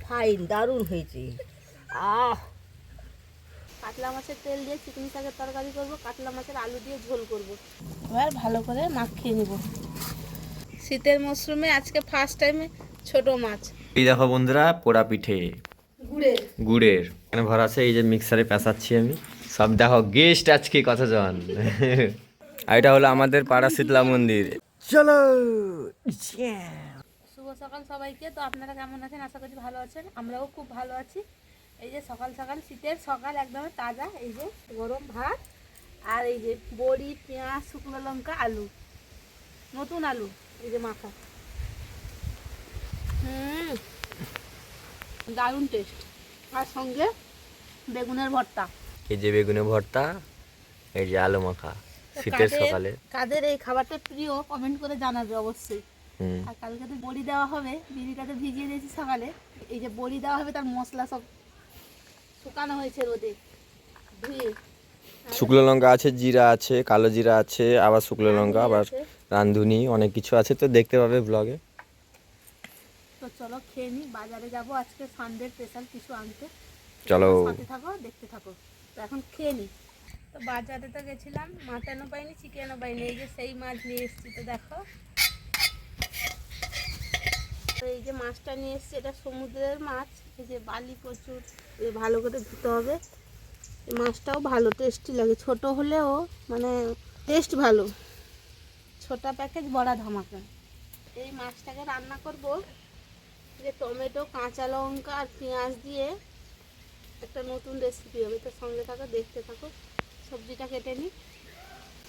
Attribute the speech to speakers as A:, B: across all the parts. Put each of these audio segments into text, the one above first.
A: Fine, দারুণ হয়েছে। আহ,
B: কাতলা মাছের তেল দিয়ে চিকনি শাকের তরকারি করব, কাতলা মাছের আলু দিয়ে ঝোল করব। এবার ভালো করে মাখিয়ে নিব। শীতের মরশুমে আজকে ফার্স্ট টাইমে ছোট মাছ।
C: এই দেখো বন্ধুরা, পোড়া পিঠে
B: গুড়ের
C: গুড়ের এখানে ভরা আছে। এই যে মিক্সারে পেঁচাচ্ছি আমি সব। দেখো গেস্ট আজকে কতজন। আর এটা হলো আমাদের পাড়া শীতলা মন্দির। চলো।
B: শুভ সকাল সবাইকে। তো আপনারা কেমন আছেন? আশা করি ভালো আছেন, আমরাও খুব ভালো আছি। এই যে সকাল সকাল, শীতের সকাল, একদম তাজা। এই যে গরম ভাত, আর এই যে বড়ি, পেঁয়াজ, শুকনো লঙ্কা, আলু, নতুন আলু, এই যে মাখা। দারুণ টেস্ট। আর সঙ্গে বেগুনের ভর্তা।
C: এই যে বেগুনের ভর্তা, এই যে আলু মাখা শীতের সকালে।
B: কাদের এই খাবারটা প্রিয় কমেন্ট করে জানাবে অবশ্যই।
C: হুম।
B: আর কালকে তো বড়ি দেওয়া হবে, বিড়িটাতে ভিজিয়ে দিয়েছি সকালে। এই যে বড়ি দেওয়া হবে, তার মশলা সব শুকানো হয়েছে রোদে ধুয়ে।
C: শুকনো লঙ্কা আছে, জিরা আছে, কালো জিরা আছে, আবার শুকনো লঙ্কা, আবার
B: আছে।
C: রাঁধুনি, অনেক কিছু আছে, তো দেখতে পাবে ব্লগে।
B: তো চলো খেয়ে নিই। বাজারে যাব আজকে সানডে স্পেশাল কিছু আনতে।
C: চলো।
B: সাথে থাকো, দেখতে থাকো। তো এখন খেয়ে নিই। তো বাজারে তো গেছিলাম, মাটনও পাইনি, চিকেনও পাইনি। এই যে সেই মাছ নিয়ে এসেছি। তো দেখো, তো এই যে মাছটা নিয়ে এসেছি, এটা সমুদ্রের মাছ। এই যে বালি প্রচুর, এই ভালো করে ধুতে হবে। এই মাছটাও ভালো টেস্টি লাগে, ছোট হলেও মানে টেস্ট ভালো। ছোটা প্যাকেজ, বড়া ধামাকা। এই মাছটাকে রান্না করব যে টমেটো, কাঁচা লঙ্কা আর পেঁয়াজ দিয়ে একটা নতুন রেসিপি হবে। তো সঙ্গে থাকো, দেখতে থাকো। সবজিটা কেটে নিই।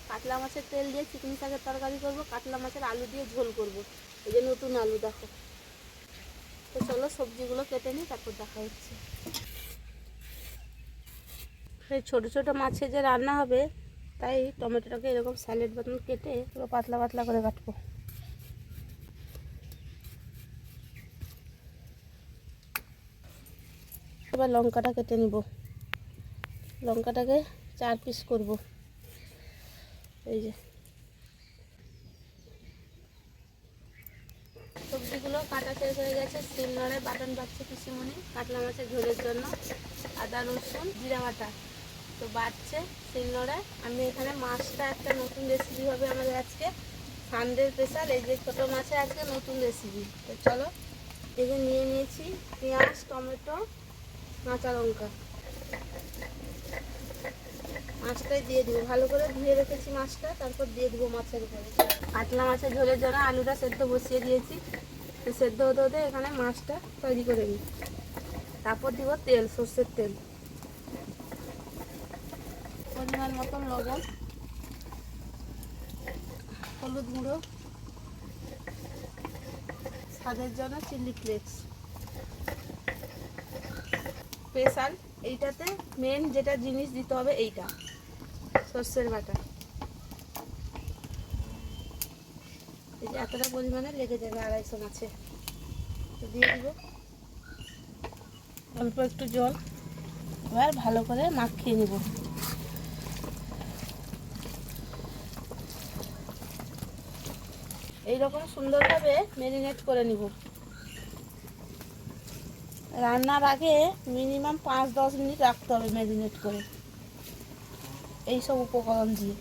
B: কাতলা মাছের তেল দিয়ে চিকনি শাকের তরকারি করব, কাতলা মাছের আলু দিয়ে ঝোল করব। এই যে নতুন আলু দেখো। তো চলো সবজিগুলো কেটে নিই, তারপর দেখা হচ্ছে। এই ছোটো ছোটো মাছের যে রান্না হবে, তাই টমেটোটাকে এরকম স্যালাড মতন কেটে পুরো পাতলা পাতলা করে কাটবো। এবার লঙ্কাটা কেটে নিব। লঙ্কাটাকে 4 পিস করব। এই যে সবজিগুলো কাটা শেষ হয়ে গেছে। শিলনোড়ে বাটন বাটছে পিসিমণি কাতলা মাছের ঝোলের জন্য। আদা রসুন জিরা বাটা তো বাটছে শিলনোড়ে। আমি এখানে মাছটা, একটা নতুন রেসিপি হবে আমাদের আজকে সানডে স্পেশাল। এই যে ছোটো মাছের আজকে নতুন রেসিপি। তো চলো, এই যে নিয়ে নিয়েছি পেঁয়াজ, টমেটো, কাঁচা লঙ্কা। মাছটাই দিয়ে দিব, ভালো করে ধুয়ে রেখেছি মাছটা, তারপর দিয়ে দেবো মাছের উপরে। কাতলা মাছের ঝোলের জন্য আলুটা সেদ্ধ বসিয়ে দিয়েছি। তো সেদ্ধ হতে হতে এখানে মাছটা তৈরি করে নিই। তারপর দিব তেল, সর্ষের তেল, পরিমাণ মতন লবণ, হলুদ গুঁড়ো, স্বাদের জন্য চিলি ফ্লেক্স। স্পেশাল এইটাতে মেন যেটা জিনিস দিতে হবে, এইটা সর্ষের বাটা। এই যে এতটা পরিমাণে লেগে যাবে 250 মাছে। তো দিয়ে দিব অল্প একটু জল। এবার ভালো করে মাখিয়ে নিব। এইরকম সুন্দরভাবে ম্যারিনেট করে নিব। রান্নার আগে মিনিমাম 5-10 মিনিট রাখতে হবে ম্যারিনেট করে, এই সব উপকরণ দিয়ে।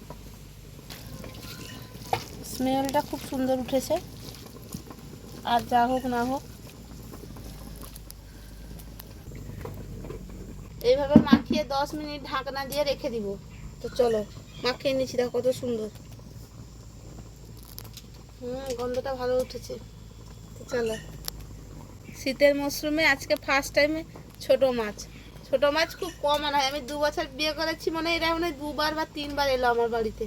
B: স্মেলটা খুব সুন্দর উঠেছে। আর যা হোক না হোক, এইভাবে মাখিয়ে 10 মিনিট ঢাকনা দিয়ে রেখে দিব। তো চলো মাখিয়ে নিচ্ছি, দেখো কত সুন্দর। গন্ধটা ভালো উঠেছে। তো চলো, শীতের মরশুমে আজকে ফার্স্ট টাইমে ছোট মাছ। ছোট মাছ খুব কম আনা হয়। আমি 2 বছর বিয়ে করেছি, মানে এরা মনে হয় 2বার বা 3বার এলো আমার বাড়িতে।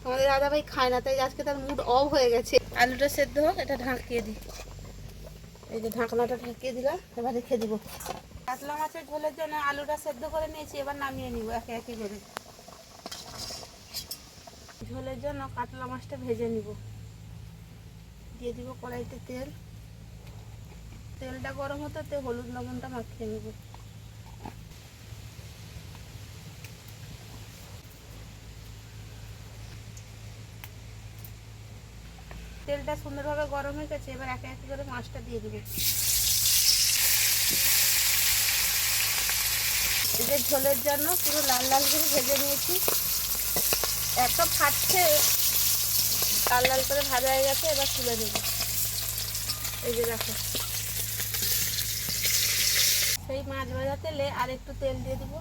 B: আমাদের দাদা ভাই খায় না, তাই আজকে তার মুড অফ হয়ে গেছে। আলুটা সেদ্ধ হোক, এটা ঢাকিয়ে দিই। এই যে ঢাকনাটা ঢাকিয়ে দিলাম, এবার রেখে দিব। কাতলা মাছের ঝোলের জন্য আলুটা সেদ্ধ করে নিয়েছি, এবার নামিয়ে নিব একে একে করে। ঝোলের জন্য কাতলা মাছটা ভেজে নিব। দিয়ে দিব কড়াইতে তেল। তেলটা গরম হতে হলুদ লবণটা মাখিয়ে নেব। তেলটা সুন্দরভাবে গরম হয়ে গেছে, এবার একে একে করে মাছটা দিয়ে দিব। এই যে ঝোলের জন্য পুরো লাল লাল করে ভেজে নিয়েছি। এত ফাটছে, লাল লাল করে ভাজা হয়ে গেছে। এবার তুলে নেব। এই যে দেখো, সেই মাছ ভাজা তেলে আর একটু তেল দিয়ে দিব।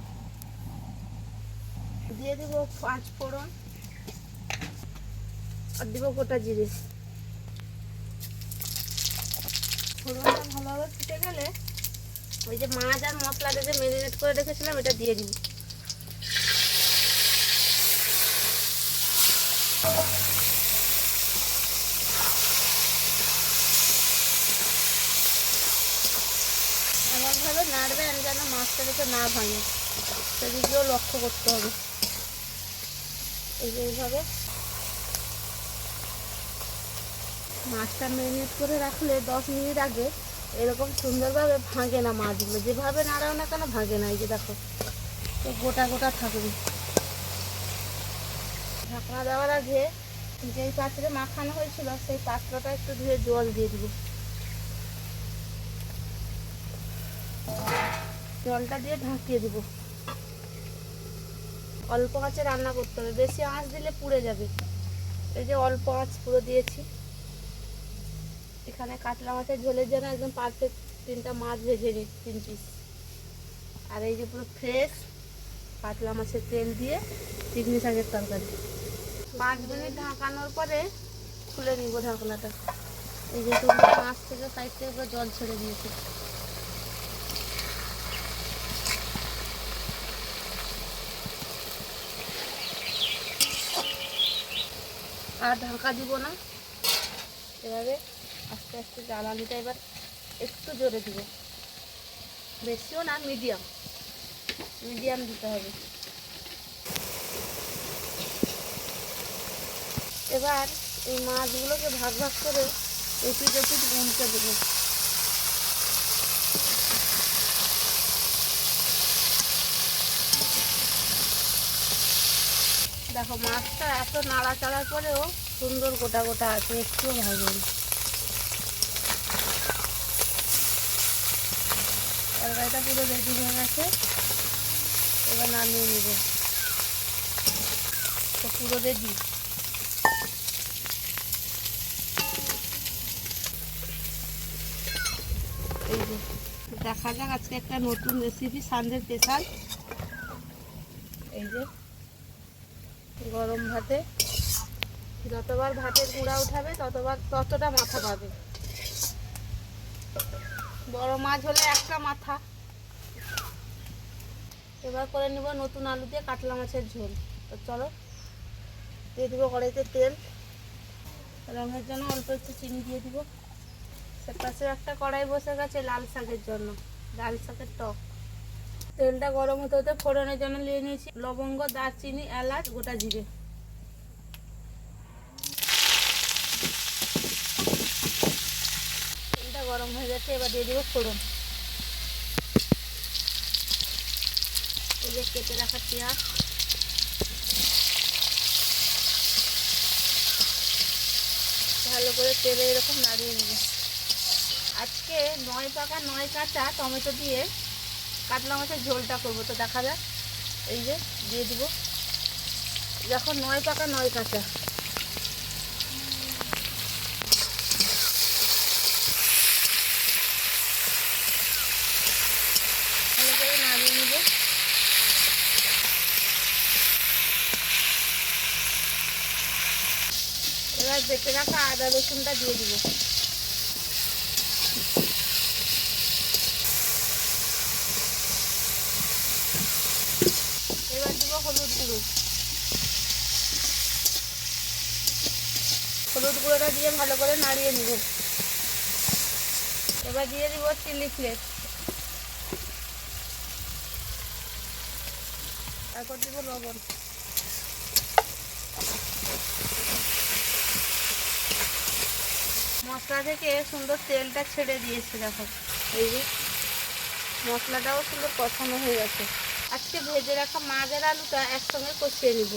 B: দিয়ে দিব 5 ফোড়ন আর দিব গোটা জিরে। ফোড়নটা ভালোভাবে ফুটে গেলে ওই যে মাছ আর মশলাটা যে ম্যারিনেট করে রেখেছিলাম এটা দিয়ে দিব। এমনভাবে নাড়বেন যেন মাছটা যাতে না ভাঙে, সেদিকেও লক্ষ্য করতে হবে। এই যে এইভাবে মাছটা ম্যারিনেট করে রাখলে 10 মিনিট আগে এরকম সুন্দরভাবে ভাঙে না মাছগুলো। যেভাবে নাড়াও না কেন ভাঙে না। এই যে দেখো, তো গোটা গোটা থাকবে। ঢাকনা দেওয়ার আগে যেই পাত্রে মাখানো হয়েছিল সেই পাত্রটা একটু ধুয়ে জল দিয়ে দিব। জলটা দিয়ে ঢাকিয়ে দিব। অল্প আঁচে রান্না করতে হবে, বেশি আঁচ দিলে পুড়ে যাবে। এই যে অল্প আঁচ পুরো দিয়েছি। এখানে কাতলা মাছের ঝোলের জন্য একদম পারফেক্ট 3টা মাছ ভেজে নিই, 3 পিস। আর এই যে পুরো ফ্রেশ কাতলা মাছের তেল দিয়ে চিংড়ি শাকের তরকারি। 5 মিনিট ঢাকানোর পরে খুলে নিব ঢাকনাটা। এই যে মাছ থেকে সাইড থেকে পুরো জল ছেড়ে দিয়েছে। আর ঢাকা দিব না, এভাবে আস্তে আস্তে জ্বালানিটা এবার একটু জোরে দিব। বেশিও না, মিডিয়াম মিডিয়াম দিতে হবে। এবার এই মাছগুলোকে ভাগ ভাগ করে এপিট এপিট উল্টে দেবো। দেখো মাছটা এত নাড়াচাড়ার পরেও সুন্দর গোটা গোটা আছে, একটুও ভাজেনি। তরকারিটা পুরো রেডি হয়ে গেছে। এবার নামিয়ে নেব। তো পুরো রেডি। এই যে দেখা যাক আজকে একটা নতুন রেসিপি, সানডে স্পেশাল। এই যে গরম ভাতে যতবার ভাতের গুঁড়া উঠাবে ততটা মাথা পাবে। বড় মাছ হলে একটা মাথা। এবার করে নিব নতুন আলু দিয়ে কাতলা মাছের ঝোল। তো চলো দিয়ে দিব কড়াইতে তেল। রঙের জন্য অল্প একটু চিনি দিয়ে দিব। সেপাশে একটা কড়াই বসে গেছে লাল শাকের জন্য, লাল শাকের টক। তেলটা গরম হতে হতে ফোড়নের জন্য নিয়ে নিয়েছি লবঙ্গ, দারচিনি, এলাচ, গোটা জিরে। তেলটা গরম হয়ে গেছে, এবার দিয়ে দিব ফোড়ন। এই যে কেটে রাখা পেঁয়াজ, ভালো করে তেলে এরকম নাড়িয়ে নেব। আজকে 9 পাকা 9 কাঁচা টমেটো দিয়ে কাতলা মাছের ঝোলটা করবো। তো দেখা যাক। এই যে দিয়ে দিব। যখন 9 পাকা 9 কাঁচা। ভালো করে নাড়িয়ে নেব। এবার বেটে রাখা আদা রসুনটা দিয়ে দিব। এবার দিব হলুদ গুঁড়ো। হলুদ গুঁড়োটা দিয়ে ভালো করে নাড়িয়ে নিব। এবার দিয়ে দিব চিলি ফ্লেক্স। তারপর দিব লবণ। মশলা থেকে সুন্দর তেলটা ছেড়ে দিয়েছে। দেখো এই যে মশলাটাও সুন্দর কষানো হয়ে গেছে। আজকে ভেজে রাখা মাছ আর আলুটা একসঙ্গে কষিয়ে নিব।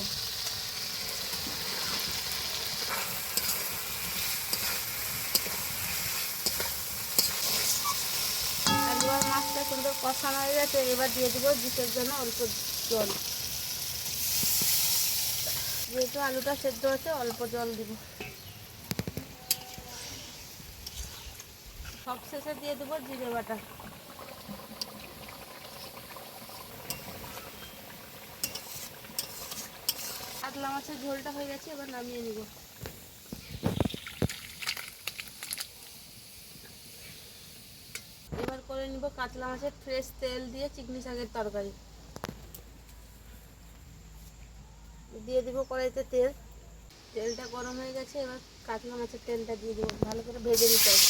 B: আলু আর মাছটা সুন্দর কষানো হয়ে গেছে। এবার দিয়ে দেবো জুসের জন্য অল্প জল। যেহেতু আলুটা সেদ্ধ আছে অল্প জল দিব। সব শেষে দিয়ে দেবো জিরে বাটা। কাতলা মাছের ঝোলটা হয়ে গেছে, এবার নামিয়ে নিব। এবার করে নিব কাতলা মাছের ফ্রেশ তেল দিয়ে চিকনি শাকের তরকারি। দিয়ে দিব কড়াইতে তেল। তেলটা গরম হয়ে গেছে, এবার কাতলা মাছের তেলটা দিয়ে দেবো, ভালো করে ভেজে নিতে হবে।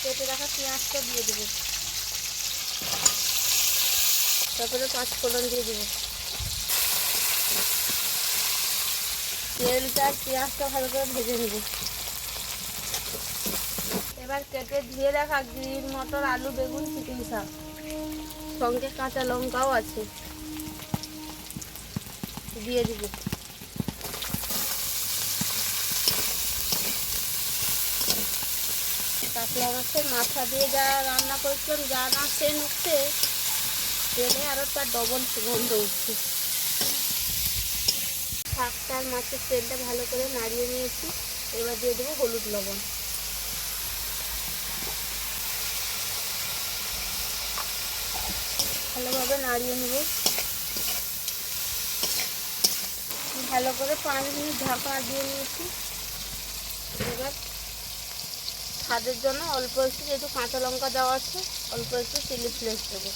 B: কেটে রাখা পেঁয়াজটা দিয়ে দেবো, তারপরে পাঁচ ফোড়ন দিয়ে দেবো। তেলটা আর পেঁয়াজটা ভালো করে ভেজে নেব। এবার কেটে ধুয়ে রাখা গ্রিন মটর, আলু, বেগুন, চিকনি শাক, সঙ্গে কাঁচা লঙ্কাও আছে, দিয়ে দিব। কাতলা মাছের মাথা দিয়ে যা রান্না করেছিলাম, যা না সেন উঠছে, তেলে আরও তার ডবল সুগন্ধ উঠছে। শাকটা আর মাছের তেলটা ভালো করে নাড়িয়ে নিয়েছি। এবার দিয়ে দেবো হলুদ, লবণ। ভালোভাবে নাড়িয়ে নেব। ভালো করে 5 মিনিট ঢাকা দিয়ে নিয়েছি। এবার স্বাদের জন্য অল্প একটু, যেহেতু কাঁচা লঙ্কা দেওয়া আছে, অল্প একটু চিলি ফ্লেক্স দেবো।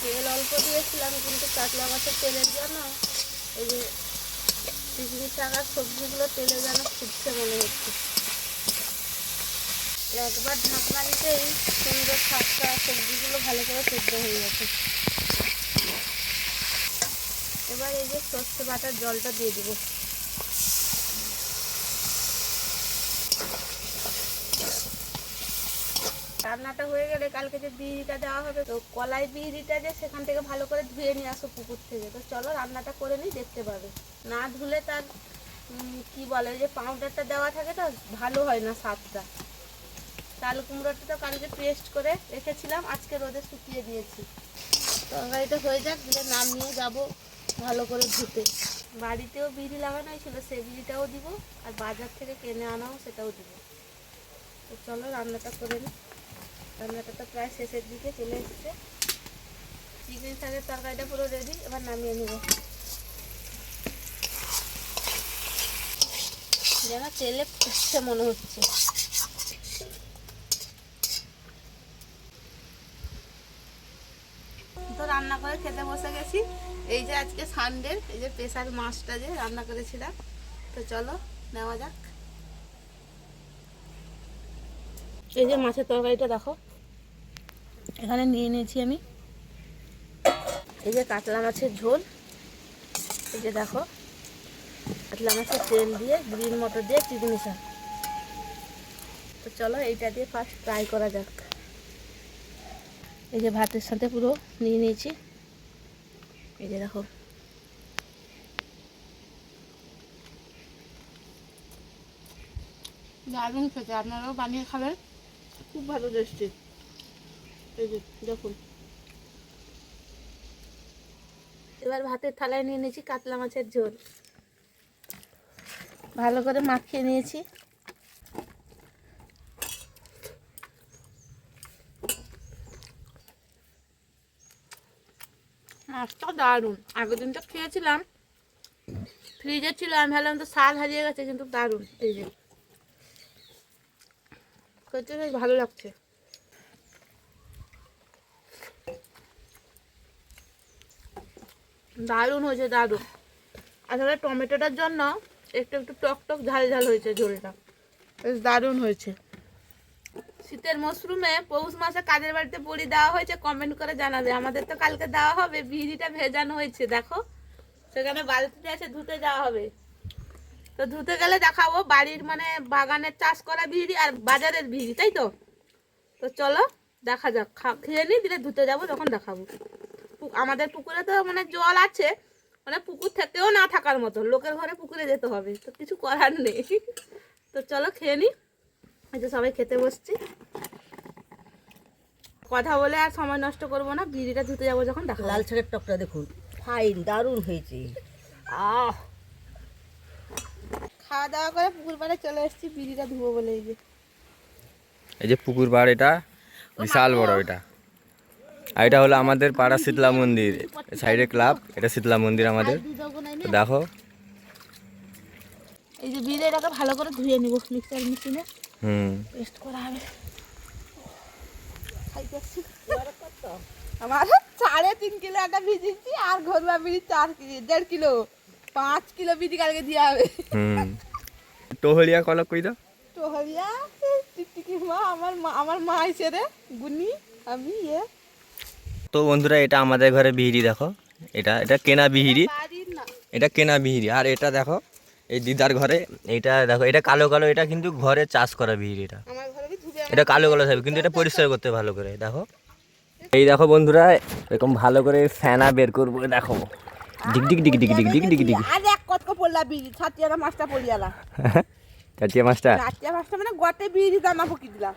B: তেল অল্প দিয়েছিলাম, কিন্তু কাতলা মাছের তেলের জন্য এই যে চিকনি শাক আর সবজিগুলো তেলে যেন ফুটছে মনে হচ্ছে। একবার ঢাকনা দিতেই সুন্দর শাকটা সবজিগুলো ভালো করে সেদ্ধ হয়ে গেছে। এবার এই যে সর্ষে বাটার জলটা দিয়ে দিব। রান্নাটা হয়ে গেলে কালকে যে বিড়িটা দেওয়া হবে, তো কলাই বিড়িটা যে সেখান থেকে ভালো করে ধুয়ে নিয়ে আসো পুকুর থেকে। তো চলো রান্নাটা করে নিই, দেখতে পাবে। না ধুলে তার কি বলে, যে পাউডারটা দেওয়া থাকে তো ভালো হয় না স্বাদটা। চাল কুমড়োটা তো কালকে পেস্ট করে রেখেছিলাম, আজকে রোদে শুকিয়ে দিয়েছি। তরকারিটা হয়ে যাক, দিলে নামিয়ে যাব ভালো করে ধুতে। বাড়িতেও বিড়ি লাগানো হয়েছিল, সেই বিড়িটাও দিব, আর বাজার থেকে কিনে আনাও সেটাও দিব। তো চলো রান্নাটা করে নিই। রান্নাটা তো প্রায় শেষের দিকে চলে এসেছে। চিকেন শাকের তরকারিটা পুরো রেডি, এবার নামিয়ে নেব। যেন তেলে ফুটছে মনে হচ্ছে। তো রান্না করে খেতে বসে গেছি। এই যে আজকে সানডে, এই যে স্পেশাল মাছটা যে রান্না করেছিলাম। তো চলো নেওয়া যাক। এই যে মাছের তরকারিটা দেখো, এখানে নিয়ে নিয়েছি আমি। এই যে কাতলা মাছের ঝোল, এই যে দেখো কাতলা মাছের তেল দিয়ে, গ্রিন মটর দিয়ে, চিকনি শাক। তো চলো এইটা দিয়ে ফার্স্ট ট্রাই করা যাক। এই যে ভাতের সাথে পুরো নিয়ে নিয়েছি। এই যে দেখো, দারুণ খেতে, আপনারাও বানিয়ে খাবেন, খুব ভালো টেস্টি। এই যে দেখুন, এবার ভাতের থালায় নিয়ে নিয়েছি কাতলা মাছের ঝোল, ভালো করে মাখিয়ে নিয়েছি। মাছটা দারুণ। আগের দিন তো খেয়েছিলাম, ফ্রিজে ছিল, আমি ভাবলাম তো স্বাদ হারিয়ে গেছে, কিন্তু দারুণ। এই যে খেতে বেশ ভালো লাগছে। দারুণ হয়েছে, দারুণ। আসলে টমেটোটার জন্য একটু একটু টক টক ঝাল ঝাল হয়েছে ঝোলটা, বেশ দারুণ হয়েছে। শীতের মশরুমে পৌষ মাসে কাজের বাড়িতে বড়ি দেওয়া হয়েছে, কমেন্ট করে জানাবে। আমাদের তো কালকে দেওয়া হবে, বিড়িটা ভেজানো হয়েছে দেখো, সেখানে বালতিতে আছে, ধুতে যাওয়া হবে। তো ধুতে গেলে দেখাবো বাড়ির মানে বাগানের চাষ করা বিড়ি আর বাজারের বিড়ি, তাই তো। তো চলো দেখা যাক, খেয়ে নিই, দিলে ধুতে যাবো তখন দেখাবো। আমাদের পুকুরে তো মানে জল আছে, মানে পুকুর থেকেও না থাকার মতো, লোকের ঘরে পুকুরে যেতে হবে, তো কিছু করার নেই। তো চলো খেয়ে নি, এই যে সবাই খেতে বসছি। কথা বলে আর সময় নষ্ট করবো না, বিড়িটা ধুতে যাবো যখন দেখা
A: লাল শাকের টকটা দেখুন, ফাইন, দারুণ হয়েছে। আহ,
B: খাওয়া দাওয়া করে পুকুর পাড়ে চলে এসেছি বিড়িটা ধুবো বলে।
C: এই যে পুকুর পাড়, এটা বিশাল বড় এটা। আর এটা হলো আমাদের পাড়া শীতলা মন্দির, সাইডে ক্লাব, এটা শীতলা মন্দির আমাদের। তো দেখো
B: এই যে বিড়িটাকে ভালো করে ধুয়ে নিব মিক্সার মেশিনে, পেস্ট করা হবে। আমার 3.5 কিলো একটা ভিজিয়েছি, আর ঘরোয়া বিড়ি 1.5 কিলো, 5 কিলো বিড়ি কালকে দেওয়া হবে।
C: টোহলিয়া কলক কই দাও।
B: টোহলিয়া টিকটিকি মা, আমার মা হিসেবে গুনি আমি।
C: তো বন্ধুরা, এটা আমাদের ঘরে বিহিরি দেখো, এটা এটা কেনা বিহিরি, এটা কেনা বিহিরি। আর এটা দেখো এই দিদার ঘরে, এইটা দেখো, এটা কালো কালো, এটা কিন্তু ঘরে চাষ করা বিহিরি। এটা কালো কালো থাকবে, কিন্তু এটা পরিষ্কার করতে ভালো করে দেখো। এই দেখো বন্ধুরা, এরকম ভালো করে ফেনা বের করবো, দেখো ডিগ ডিগ ডিগ ডিগ ডিগ ডিগ ডিগ ডিগ।
B: আর এক কতক পড়লা বিড়ি, ছাতিয়ারা মাছটা পড়িয়ালা,
C: চাচিয়া মাছটা,
B: ছাতিয়া মাছটা মানে গটে বিড়ি দানা পকি দিলাম।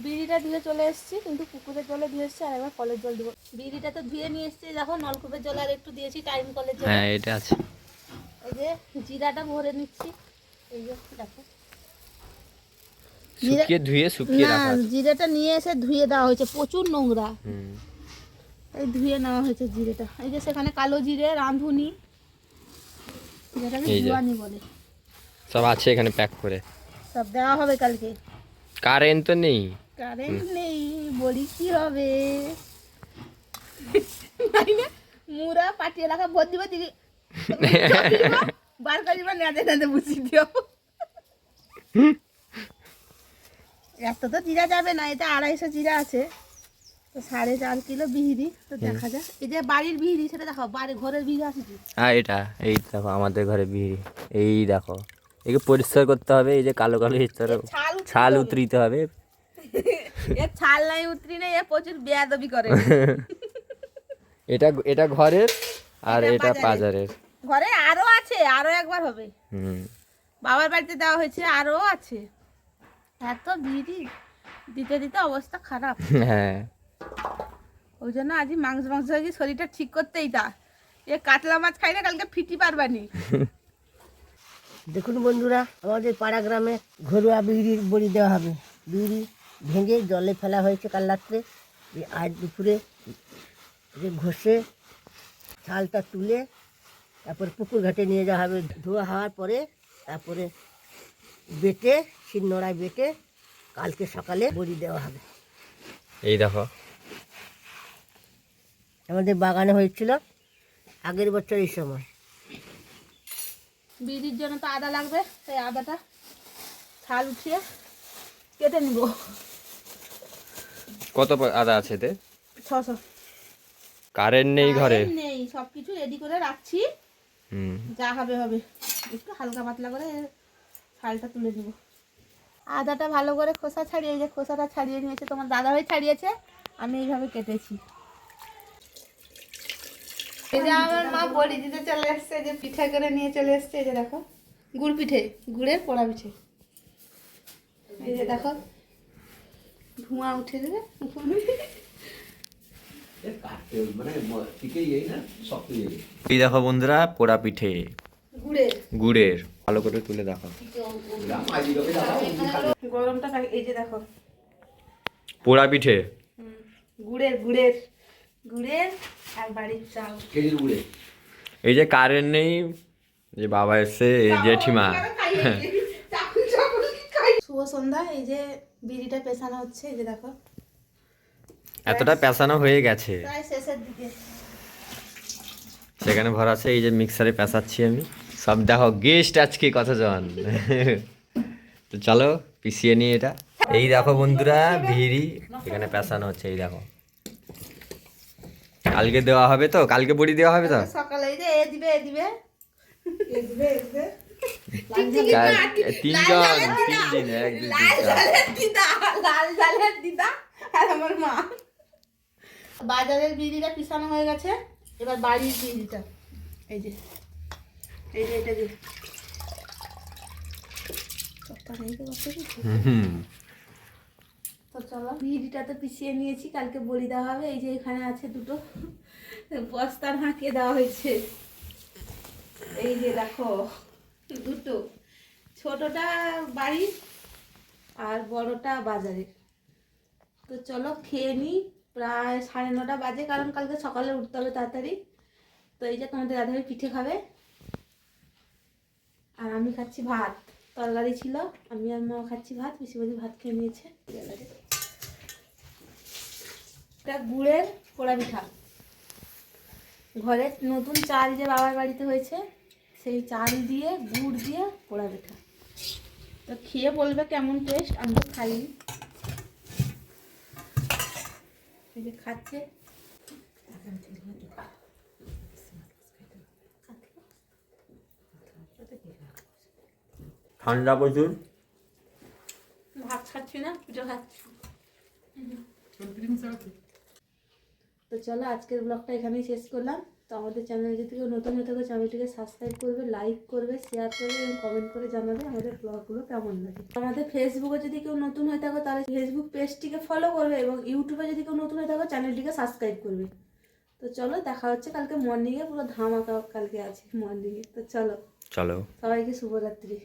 B: বিড়িটা ধুয়ে চলে এসেছি, কিন্তু পুকুরের জলে ধুয়ে এসেছি, আর এবার কলের জল দেবো। বিড়িটা তো ধুয়ে নিয়ে এসেছি, দেখো নলকূপের জল আর একটু দিয়েছি, টাইম কলের জল।
C: হ্যাঁ এটা আছে।
B: এই যে জিরাটা ভরে নিচ্ছি, এই যে দেখো
C: শুকিয়ে ধুয়ে শুকিয়ে
B: না,
C: রাখা আছে।
B: জিরাটা নিয়ে এসে ধুয়ে দেওয়া হয়েছে, প্রচুর নোংরা, এই ধুয়ে নেওয়া হয়েছে জিরেটা। এই যে সেখানে কালো জিরে, রাঁধুনি, যেটাকে
C: এই যে।
B: জুয়ানি বলে,
C: সব আছে এখানে প্যাক করে,
B: সব দেওয়া হবে কালকে।
C: কারেন্ট তো নেই।
B: কারেন্ট নেই, বলি কি হবে, মুরা পাটি এলাকা ভোট দিব দিদি, বার করিব নেদে নেদে বুঝি দিও। এত তো জিরা যাবে না, এটা 250 জিরা আছে, তো 4.5 কিলো বিহিরি, তো দেখা যাক। এই যে বাড়ির বিহিরি, সেটা দেখো, বাড়ির ঘরের বিহিরি আছে কি?
C: হ্যাঁ এটা, এই দেখো আমাদের ঘরে বিহিরি, এই দেখো, একে পরিষ্কার করতে হবে। এই যে কালো কালো ছাল উতরিতে হবে।
B: এ ছাল নাই উতরি নেই, এ প্রচুর বেয়াদবি করে।
C: এটা এটা ঘরের, আর এটা বাজারের।
B: ঘরে আরো আছে, আরো একবার হবে। বাবার বাড়িতে দেওয়া হয়েছে, আরো আছে। এত বিড়ি দিতে দিতে অবস্থা খারাপ।
C: হ্যাঁ,
B: ওই জন্য আজ মাংস হয়ে গিয়ে শরীরটা ঠিক করতেই তা, এ কাতলা মাছ খাই না, কালকে ফিটি পারবানি।
A: দেখুন বন্ধুরা, আমাদের পাড়া গ্রামে ঘরোয়া বিড়ির বড়ি দেওয়া হবে। বিড়ি ভেঙে জলে ফেলা হয়েছে কাল রাত্রে, আজ দুপুরে যে ঘষে ছালটা তুলে তারপর পুকুর ঘাটে নিয়ে যাওয়া হবে। ধোয়া হওয়ার পরে তারপরে বেটে, শিলনোড়ায় বেটে কালকে সকালে বড়ি দেওয়া হবে।
C: এই দেখো
A: আমাদের বাগানে হয়েছিল আগের বছর এই সময়।
B: বিড়ির জন্য তো আদা লাগবে, সেই আদাটা ছাল উঠিয়ে কেটে নিব।
C: কত আদা আছে এতে?
B: 600।
C: কারেন্ট নেই ঘরে,
B: নেই, সবকিছু রেডি করে রাখছি, যা হবে হবে। একটু হালকা পাতলা করে ছালটা তুলে দিব। আদাটা ভালো করে খোসা ছাড়িয়ে, এই যে খোসাটা ছাড়িয়ে নিয়েছে, তোমার দাদাভাই ছাড়িয়েছে, আমি এইভাবে কেটেছি। এই যে আমার মা বড়ি দিতে চলে এসছে, যে পিঠা করে নিয়ে চলে এসছে, এই যে দেখো গুড় পিঠে, গুড়ের পোড়া পিঠে। এই যে দেখো ধোঁয়া উঠে দেবে।
C: এই দেখো বন্ধুরা, পোড়া পিঠে
B: গুড়ের,
C: গুড়ের, ভালো করে তুলে দেখো।
B: গরমটা এই যে দেখো
C: পোড়া পিঠে
B: গুড়ের গুড়ের গুড়ের আর বাড়ির চাল।
C: এই যে কারেন্ট নেই, যে বাবা এসছে, এই জেঠিমা।
B: শুভ সন্ধ্যা। এই যে বিড়িটা পেছানো হচ্ছে, এই যে দেখো
C: এতটা পেঁচানো হয়ে গেছে,
B: প্রায় শেষের দিকে।
C: সেখানে ভরা আছে। এই যে মিক্সারে পেঁচাচ্ছি আমি সব, দেখো গেস্ট আজকে কতজন। তো চলো পিছিয়ে নিয়ে এটা। এই দেখো বন্ধুরা, ভিড়ি এখানে পেঁচানো হচ্ছে, এই দেখো। কালকে দেওয়া হবে তো, কালকে বড়ি দেওয়া হবে তো
B: সকালে। এই যে এ দিবে এ দিবে এ দিবে এ দিবে।
C: তিনজন, 3 দিন, 1 2 3 4।
B: লাল জালের দিদা আর আমার মা। বাজারের বিড়িটা পিসানো হয়ে গেছে, এবার বাড়ির বিড়িটা এই যে এটা যে তো চলো বিড়িটা তো পিষিয়ে নিয়েছি, কালকে বলি দেওয়া হবে। এই যে এখানে আছে দুটো বস্তার হাঁকিয়ে দেওয়া হয়েছে, এই যে দেখো দুটো, ছোটটা বাড়ির আর বড়টা বাজারের। তো চলো খেয়ে নিই, প্রায় 9:30 বাজে, কারণ কালকে সকালে উঠতে হবে তাড়াতাড়ি। তো এই যে তোমাদের দাদাভাই পিঠে খাবে আর আমি খাচ্ছি ভাত, তরকারি ছিল, আমি আর মা খাচ্ছি ভাত, পিসিমণি ভাত খেয়ে নিয়েছে। এটা গুড়ের পোড়া পিঠা, ঘরে নতুন চাল যে বাবার বাড়িতে হয়েছে সেই চাল দিয়ে গুড় দিয়ে পোড়া পিঠা। তো খেয়ে বলবে কেমন টেস্ট, আমি তো খাইনি। এই যে খাচ্ছে,
C: ঠান্ডা প্রচুর।
B: ভাত খাচ্ছি না, পিঠে খাচ্ছি। তো চলো আজকের ব্লগটা এখানেই শেষ করলাম। তো আমাদের চ্যানেল যদি কেউ নতুন হয়ে থাকে চ্যানেলটিকে সাবস্ক্রাইব করবে, লাইক করবে, শেয়ার করবে এবং কমেন্ট করে জানাবে আমাদের ব্লগগুলো কেমন লাগে। আমাদের ফেসবুকে যদি কেউ নতুন হয়ে থাকো তাহলে ফেসবুক পেজটিকে ফলো করবে এবং ইউটিউবে যদি কেউ নতুন হয়ে থাকো চ্যানেলটিকে সাবস্ক্রাইব করবে। তো চলো দেখা হচ্ছে কালকে মর্নিংয়ে, পুরো ধামাকা কালকে আছে মর্নিংয়ে। তো চলো
C: চলো,
B: সবাইকে শুভরাত্রি।